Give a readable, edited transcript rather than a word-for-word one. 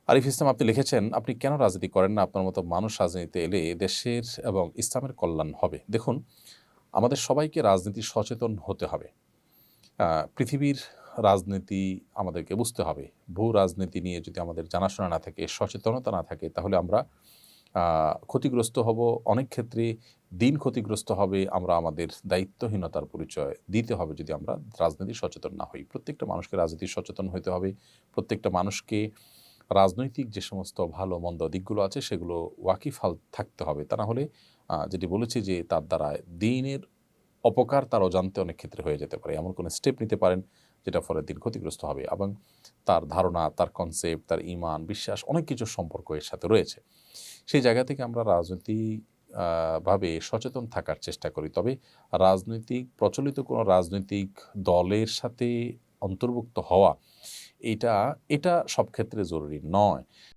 আরিফ ইসলাম আপনি লিখেছেন, আপনি কেন রাজনীতি করেন না? আপনার মতো মানুষ রাজনীতিতে এলে দেশের এবং ইসলামের কল্যাণ হবে। দেখুন, আমাদের সবাইকে রাজনীতি সচেতন হতে হবে। পৃথিবীর রাজনীতি আমাদেরকে বুঝতে হবে। ভূ রাজনীতি নিয়ে যদি আমাদের জানাশোনা না থাকে, সচেতনতা না থাকে, তাহলে আমরা ক্ষতিগ্রস্ত হব। অনেক ক্ষেত্রে দিন ক্ষতিগ্রস্ত হবে। আমরা আমাদের দায়িত্বহীনতার পরিচয় দিতে হবে যদি আমরা রাজনীতি সচেতন না হই। প্রত্যেকটা মানুষকে রাজনীতি সচেতন হইতে হবে। প্রত্যেকটা মানুষকে রাজনৈতিক যে সমস্ত ভালো মন্দ দিকগুলো আছে সেগুলো ওয়াকিবহাল থাকতে হবে। তা না হলে যেটি বলেছি যে তার দ্বারা দিনের অপকার তার অজান্তে অনেক ক্ষেত্রে হয়ে যেতে পারে। এমন কোনো স্টেপ নিতে পারেন যেটা ফলে দিন ক্ষতিগ্রস্ত হবে এবং তার ধারণা, তার কনসেপ্ট, তার ঈমান, বিশ্বাস অনেক কিছুর সম্পর্ক এর সাথে রয়েছে। সেই জায়গা থেকে আমরা রাজনৈতিক ভাবে সচেতন থাকার চেষ্টা করি। তবে প্রচলিত কোনো রাজনৈতিক দলের সাথে অন্তর্ভুক্ত হওয়া এটা এটা সব ক্ষেত্রে জরুরি নয়।